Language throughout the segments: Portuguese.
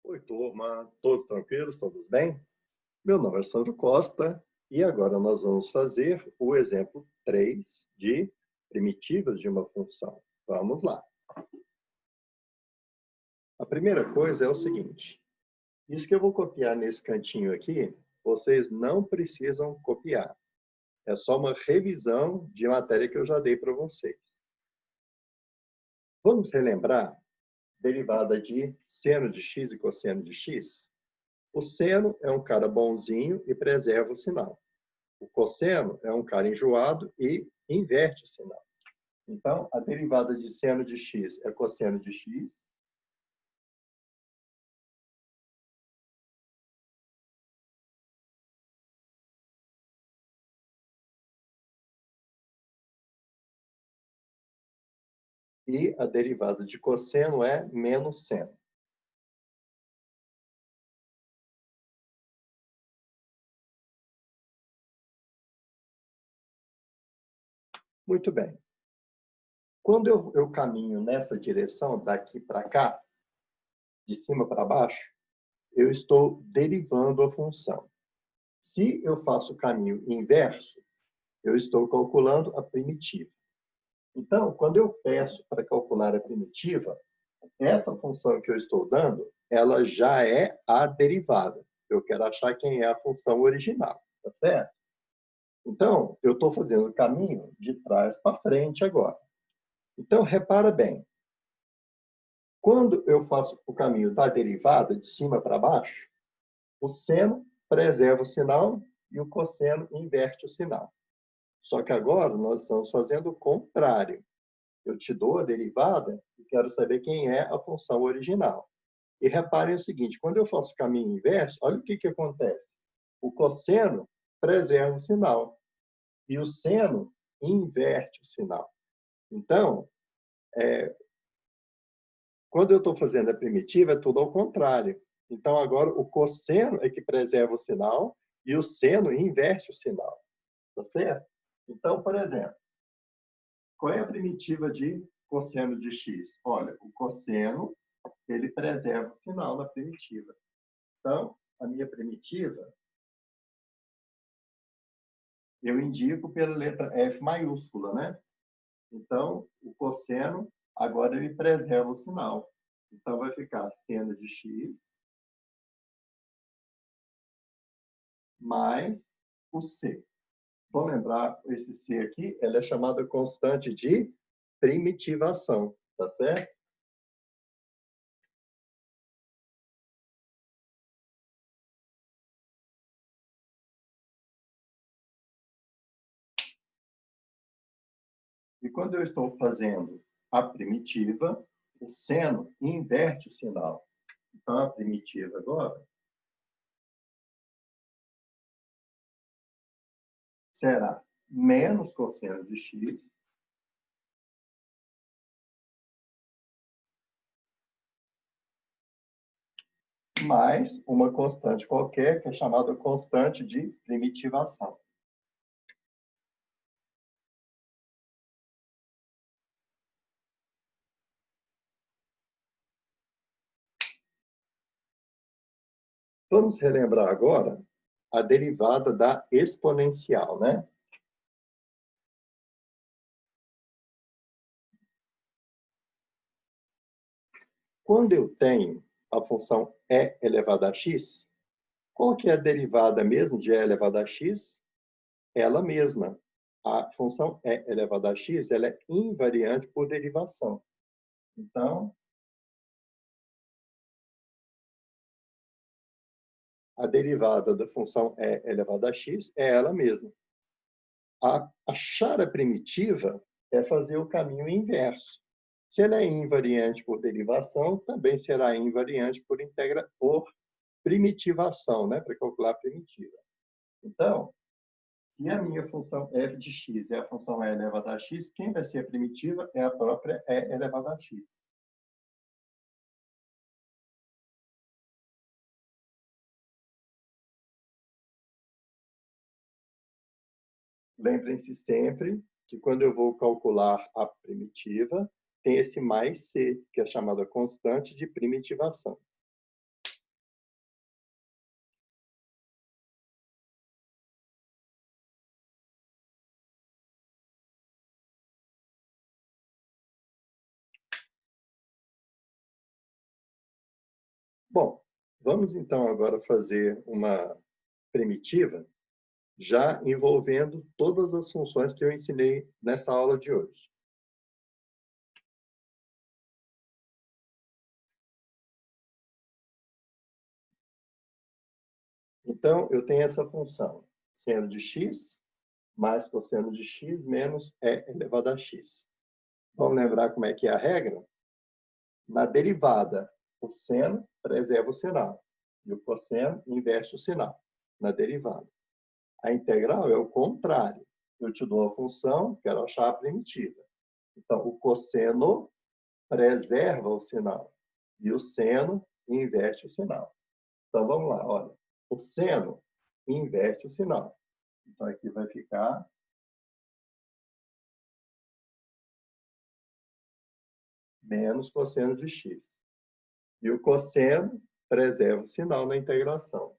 Oi, turma. Todos tranquilos? Todos bem? Meu nome é Sandro Costa e agora nós vamos fazer o exemplo 3 de primitivas de uma função. Vamos lá. A primeira coisa é o seguinte. Isso que eu vou copiar nesse cantinho aqui, vocês não precisam copiar. É só uma revisão de matéria que eu já dei para vocês. Vamos relembrar derivada de seno de x e cosseno de x? O seno é um cara bonzinho e preserva o sinal. O cosseno é um cara enjoado e inverte o sinal. Então, a derivada de seno de x é cosseno de x. E a derivada de cosseno é menos seno. Muito bem. Quando eu caminho nessa direção, daqui para cá, de cima para baixo, eu estou derivando a função. Se eu faço o caminho inverso, eu estou calculando a primitiva. Então, quando eu peço para calcular a primitiva, essa função que eu estou dando, ela já é a derivada. Eu quero achar quem é a função original, tá certo? Então, eu estou fazendo o caminho de trás para frente agora. Então, repara bem. Quando eu faço o caminho da derivada, de cima para baixo, o seno preserva o sinal e o cosseno inverte o sinal. Só que agora nós estamos fazendo o contrário. Eu te dou a derivada e quero saber quem é a função original. E reparem o seguinte, quando eu faço o caminho inverso, olha o que acontece. O cosseno preserva o sinal e o seno inverte o sinal. Então, quando eu estou fazendo a primitiva, é tudo ao contrário. Então, agora, o cosseno é que preserva o sinal e o seno inverte o sinal. Tá certo? Então, por exemplo, qual é a primitiva de cosseno de x? Olha, o cosseno, ele preserva o sinal na primitiva. Então, a minha primitiva, eu indico pela letra F maiúscula, né? Então, o cosseno, agora ele preserva o sinal. Então, vai ficar seno de x mais o c. Vamos lembrar, esse c aqui, ela é chamada constante de primitivação, tá certo? E quando eu estou fazendo a primitiva, o seno inverte o sinal. Então, a primitiva agora será menos cosseno de x mais uma constante qualquer, que é chamada constante de primitivação. Vamos relembrar agora a derivada da exponencial, né? Quando eu tenho a função e elevado a x, qual que é a derivada mesmo de e elevado a x? Ela mesma. A função e elevado a x, ela é invariante por derivação. Então, a derivada da função e elevado a x é ela mesma. Achar a primitiva é fazer o caminho inverso. Se ela é invariante por derivação, também será invariante por primitivação, né? Para calcular a primitiva. Então, se a minha função f de x é a função e elevado a x, quem vai ser a primitiva é a própria e elevado a x. Lembrem-se sempre que quando eu vou calcular a primitiva, tem esse mais c, que é chamada constante de primitivação. Bom, vamos então agora fazer uma primitiva já envolvendo todas as funções que eu ensinei nessa aula de hoje. Então, eu tenho essa função, seno de x mais cosseno de x menos e elevado a x. Vamos lembrar como é que é a regra? Na derivada, o seno preserva o sinal e o cosseno inverte o sinal na derivada. A integral é o contrário. Eu te dou a função, quero achar a primitiva. Então, o cosseno preserva o sinal e o seno inverte o sinal. Então, vamos lá, olha. O seno inverte o sinal. Então, aqui vai ficar menos cosseno de x. E o cosseno preserva o sinal na integração.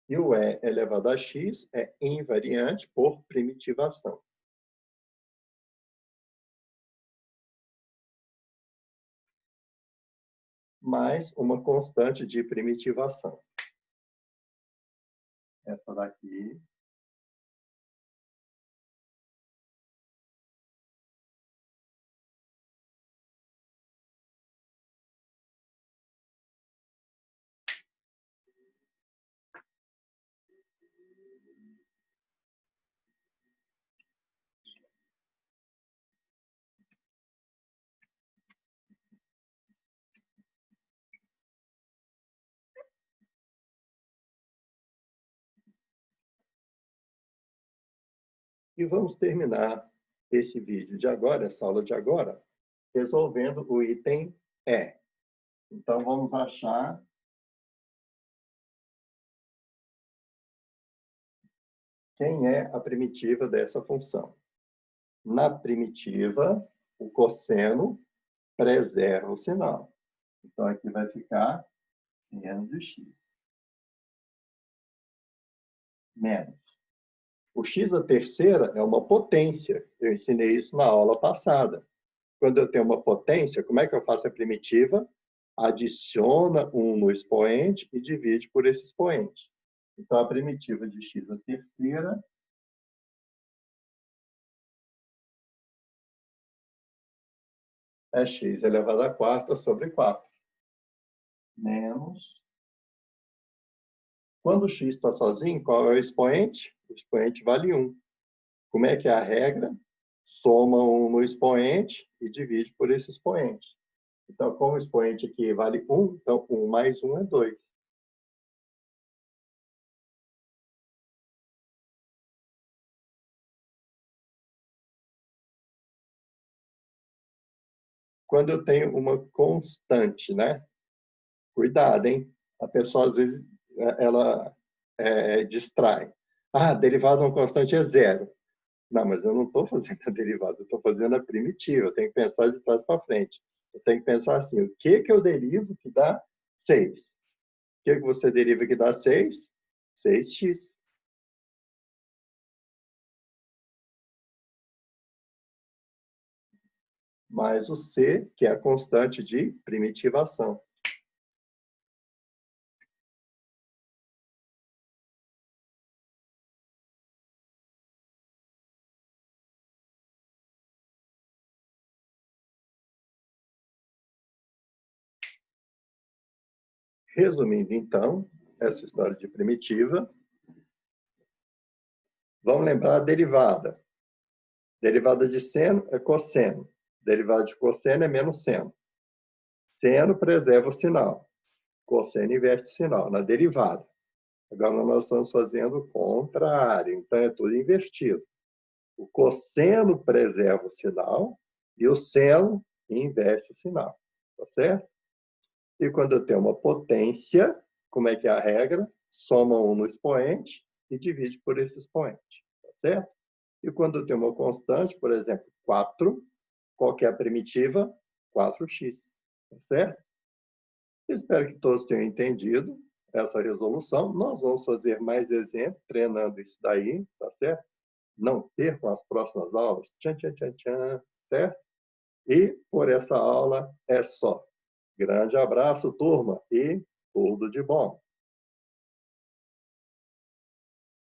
E o e elevado a x é invariante por primitivação. Mais uma constante de primitivação. Essa daqui. E vamos terminar esse vídeo de agora, essa aula de agora, resolvendo o item E. Então, vamos achar quem é a primitiva dessa função. Na primitiva, o cosseno preserva o sinal. Então, aqui vai ficar seno de x. Menos. O x à terceira é uma potência. Eu ensinei isso na aula passada. Quando eu tenho uma potência, como é que eu faço a primitiva? Adiciona 1 no expoente e divide por esse expoente. Então, a primitiva de x à terceira é x elevado a quarta sobre 4. Menos. Quando o x está sozinho, qual é o expoente? O expoente vale 1. Como é que é a regra? Soma 1 no expoente e divide por esse expoente. Então, como o expoente aqui vale 1, então 1 mais 1 é 2. Quando eu tenho uma constante, né? Cuidado, hein? A pessoa, às vezes, ela distrai. Ah, derivada de uma constante é zero. Não, mas eu não estou fazendo a derivada, eu estou fazendo a primitiva. Eu tenho que pensar de trás para frente. Eu tenho que pensar assim, o que eu derivo que dá 6? O que você deriva que dá 6? 6x. Mais o c, que é a constante de primitivação. Resumindo, então, essa história de primitiva, vamos lembrar a derivada. Derivada de seno é cosseno. Derivada de cosseno é menos seno. Seno preserva o sinal. Cosseno inverte o sinal na derivada. Agora nós estamos fazendo o contrário, então é tudo invertido. O cosseno preserva o sinal e o seno inverte o sinal. Tá certo? E quando eu tenho uma potência, como é que é a regra? Soma 1 no expoente e divide por esse expoente. Tá certo? E quando eu tenho uma constante, por exemplo, 4, qual que é a primitiva? 4x. Tá certo? Espero que todos tenham entendido essa resolução. Nós vamos fazer mais exemplos, treinando isso daí, tá certo? Não percam as próximas aulas. Tchan, tchan, tchan, tchan, certo? E por essa aula é só. Grande abraço, turma, e tudo de bom.